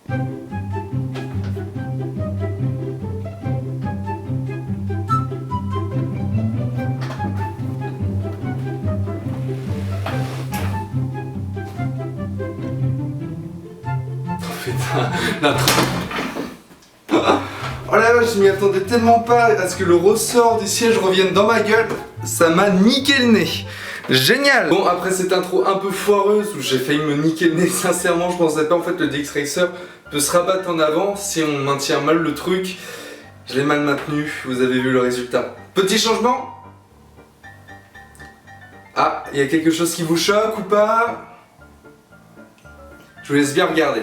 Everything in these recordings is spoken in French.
Oh la vache, je m'y attendais tellement pas à ce que le ressort du siège revienne dans ma gueule. Ça m'a niqué le nez. Génial. Bon, après cette intro un peu foireuse où j'ai failli me niquer le nez, sincèrement je pensais pas en fait le DX-Racer peut se rabattre en avant si on maintient mal le truc. Je l'ai mal maintenu, vous avez vu le résultat. Petit changement. Ah, il y a quelque chose qui vous choque ou pas? Je vous laisse bien regarder.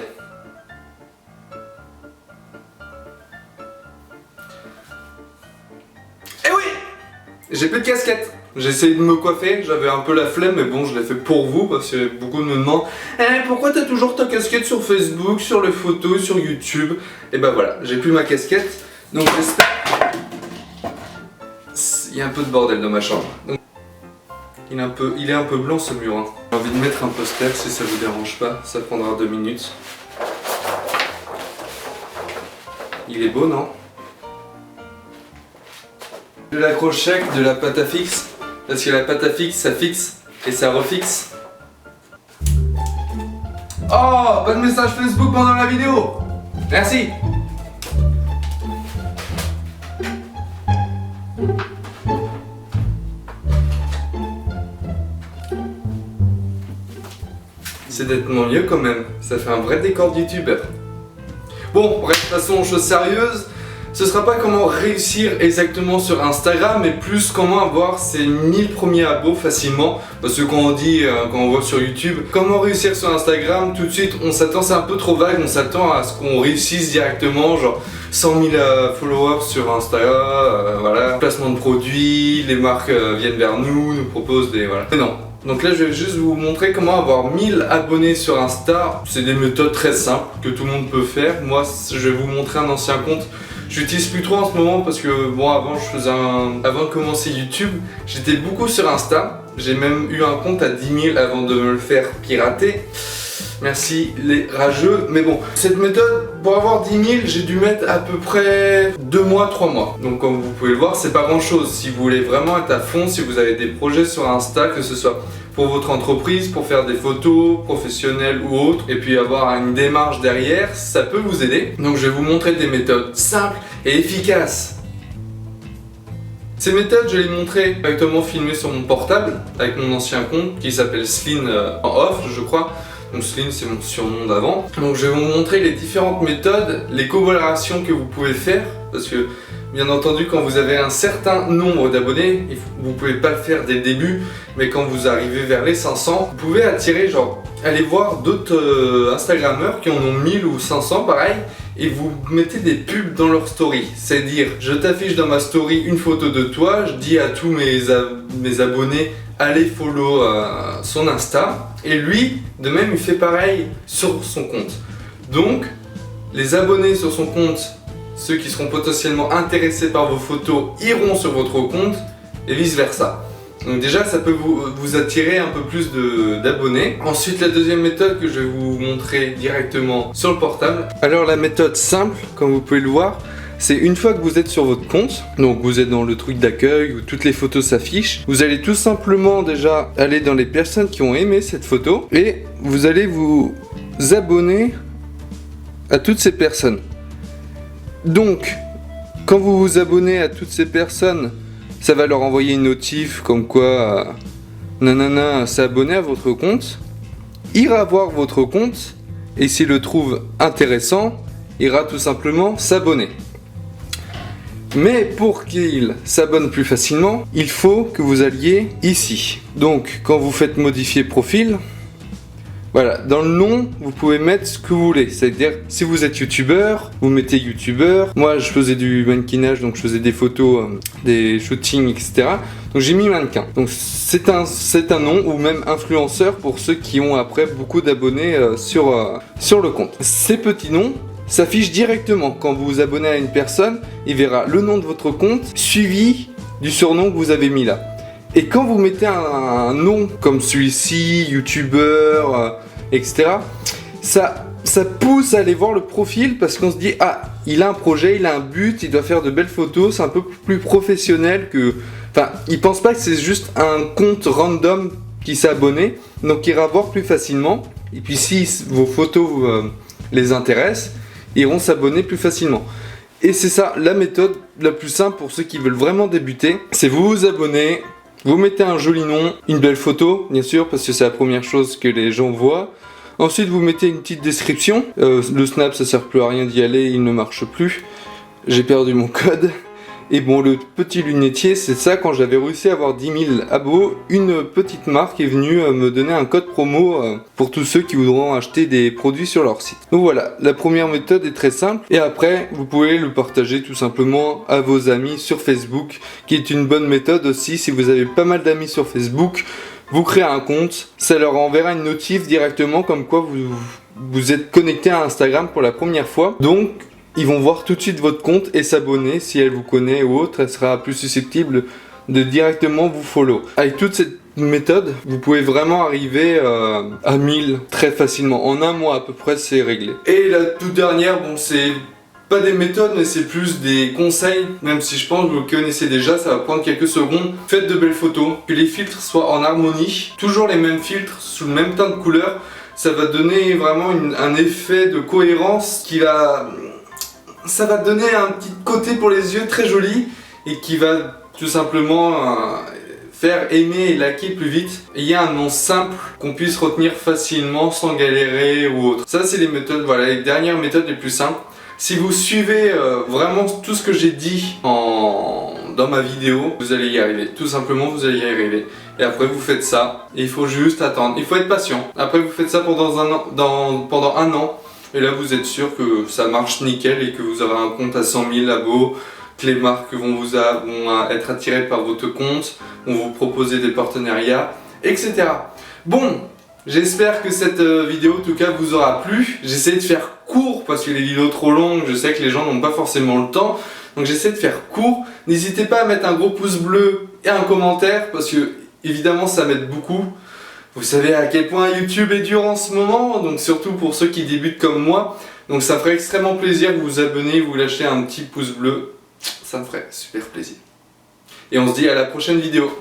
Eh oui! J'ai plus de casquette. J'ai essayé de me coiffer, j'avais un peu la flemme, mais bon, je l'ai fait pour vous parce que beaucoup me demandent pourquoi t'as toujours ta casquette sur Facebook, sur les photos, sur YouTube? Et ben voilà, j'ai plus ma casquette, donc j'espère. Il y a un peu de bordel dans ma chambre. Donc, il est un peu blanc ce mur. Hein. J'ai envie de mettre un poster si ça vous dérange pas, ça prendra 2 minutes. Il est beau, non? De l'accrochec, de la pâte à fixe. Parce que la pâte à fixe, ça fixe et ça refixe. Oh, pas de message Facebook pendant la vidéo. Merci. C'est nettement mieux quand même. Ça fait un vrai décor de youtubeur. Bon, bref, passons aux choses sérieuses. Ce sera pas comment réussir exactement sur Instagram, mais plus comment avoir ses 1000 premiers abos facilement. Parce que quand on dit, quand on voit sur YouTube, comment réussir sur Instagram, tout de suite on s'attend, c'est un peu trop vague, on s'attend à ce qu'on réussisse directement, genre 100 000 followers sur Insta, voilà, placement de produits, les marques viennent vers nous, nous proposent des, voilà. Mais non. Donc là je vais juste vous montrer comment avoir 1000 abonnés sur Insta. C'est des méthodes très simples que tout le monde peut faire. Moi je vais vous montrer un ancien compte. J'utilise plus trop en ce moment parce que bon, avant de commencer YouTube, j'étais beaucoup sur Insta. J'ai même eu un compte à 10 000 avant de me le faire pirater. Merci les rageux. Mais bon, cette méthode, pour avoir 10 000, j'ai dû mettre à peu près 2 mois, 3 mois. Donc comme vous pouvez le voir, c'est pas grand chose. Si vous voulez vraiment être à fond, si vous avez des projets sur Insta, que ce soit pour votre entreprise, pour faire des photos professionnelles ou autres, et puis avoir une démarche derrière, ça peut vous aider. Donc je vais vous montrer des méthodes simples et efficaces. Ces méthodes, je les montrer directement filmées sur mon portable, avec mon ancien compte, qui s'appelle Sleen en off, je crois. Donc Sleen, c'est mon surnom d'avant. Donc je vais vous montrer les différentes méthodes, les collaborations que vous pouvez faire, parce que bien entendu, quand vous avez un certain nombre d'abonnés, vous pouvez pas le faire dès le début, mais quand vous arrivez vers les 500, vous pouvez attirer, genre, aller voir d'autres Instagrammeurs qui en ont 1000 ou 500, pareil, et vous mettez des pubs dans leur story. C'est-à-dire, je t'affiche dans ma story une photo de toi, je dis à tous mes abonnés, allez follow son Insta, et lui, de même, il fait pareil sur son compte. Donc, les abonnés sur son compte, ceux qui seront potentiellement intéressés par vos photos iront sur votre compte et vice versa. Donc déjà ça peut vous attirer un peu plus d'abonnés. Ensuite la deuxième méthode que je vais vous montrer directement sur le portable. Alors la méthode simple, comme vous pouvez le voir, c'est une fois que vous êtes sur votre compte, donc vous êtes dans le truc d'accueil où toutes les photos s'affichent, vous allez tout simplement déjà aller dans les personnes qui ont aimé cette photo et vous allez vous abonner à toutes ces personnes. Donc, quand vous vous abonnez à toutes ces personnes, ça va leur envoyer une notif comme quoi nanana s'est abonné à votre compte, ira voir votre compte et s'il le trouve intéressant, ira tout simplement s'abonner. Mais pour qu'il s'abonne plus facilement, il faut que vous alliez ici. Donc, quand vous faites modifier profil, voilà, dans le nom, vous pouvez mettre ce que vous voulez. C'est-à-dire, si vous êtes youtubeur, vous mettez youtubeur. Moi, je faisais du mannequinage, donc je faisais des photos, des shootings, etc. Donc j'ai mis mannequin. Donc c'est un nom, ou même influenceur pour ceux qui ont après beaucoup d'abonnés sur le compte. Ces petits noms s'affichent directement. Quand vous vous abonnez à une personne, il verra le nom de votre compte, suivi du surnom que vous avez mis là. Et quand vous mettez un nom comme celui-ci, youtubeur, etc., ça ça pousse à aller voir le profil parce qu'on se dit ah, il a un projet, il a un but, il doit faire de belles photos, c'est un peu plus professionnel que... Enfin, il pense pas que c'est juste un compte random qui s'est abonné, donc il ira voir plus facilement. Et puis si vos photos les intéressent, ils iront s'abonner plus facilement. Et c'est ça, la méthode la plus simple pour ceux qui veulent vraiment débuter, c'est vous abonner, vous mettez un joli nom, une belle photo, bien sûr, parce que c'est la première chose que les gens voient. Ensuite, vous mettez une petite description. Le Snap, ça sert plus à rien d'y aller, il ne marche plus. J'ai perdu mon code. Et bon, le petit lunetier, c'est ça, quand j'avais réussi à avoir 10 000 abos, une petite marque est venue me donner un code promo pour tous ceux qui voudront acheter des produits sur leur site. Donc voilà, la première méthode est très simple. Et après, vous pouvez le partager tout simplement à vos amis sur Facebook, qui est une bonne méthode aussi. Si vous avez pas mal d'amis sur Facebook, vous créez un compte, ça leur enverra une notif directement comme quoi vous êtes connecté à Instagram pour la première fois. Donc, ils vont voir tout de suite votre compte et s'abonner. Si elle vous connaît ou autre, elle sera plus susceptible de directement vous follow. Avec toute cette méthode, vous pouvez vraiment arriver à 1000 très facilement. En un mois à peu près, c'est réglé. Et la toute dernière, bon, c'est pas des méthodes, mais c'est plus des conseils. Même si je pense que vous le connaissez déjà, ça va prendre quelques secondes. Faites de belles photos, que les filtres soient en harmonie. Toujours les mêmes filtres, sous le même teint de couleur. Ça va donner vraiment un effet de cohérence qui va... Ça va donner un petit côté pour les yeux très joli et qui va tout simplement faire aimer et liker plus vite. Et il y a un nom simple qu'on puisse retenir facilement sans galérer ou autre. Ça c'est les méthodes, voilà, les dernières méthodes les plus simples. Si vous suivez vraiment tout ce que j'ai dit dans ma vidéo, vous allez y arriver. Tout simplement, vous allez y arriver. Et après, vous faites ça. Et il faut juste attendre. Il faut être patient. Après, vous faites ça pendant un an. Et là, vous êtes sûr que ça marche nickel et que vous aurez un compte à 100 000 abos, que les marques vont être attirées par votre compte, vont vous proposer des partenariats, etc. Bon, j'espère que cette vidéo, en tout cas, vous aura plu. J'essaie de faire court parce que les vidéos trop longues, je sais que les gens n'ont pas forcément le temps. Donc j'essaie de faire court. N'hésitez pas à mettre un gros pouce bleu et un commentaire parce que, évidemment, ça m'aide beaucoup. Vous savez à quel point YouTube est dur en ce moment, donc surtout pour ceux qui débutent comme moi. Donc ça me ferait extrêmement plaisir que vous vous abonnez, vous lâchez un petit pouce bleu. Ça me ferait super plaisir. Et on se dit à la prochaine vidéo.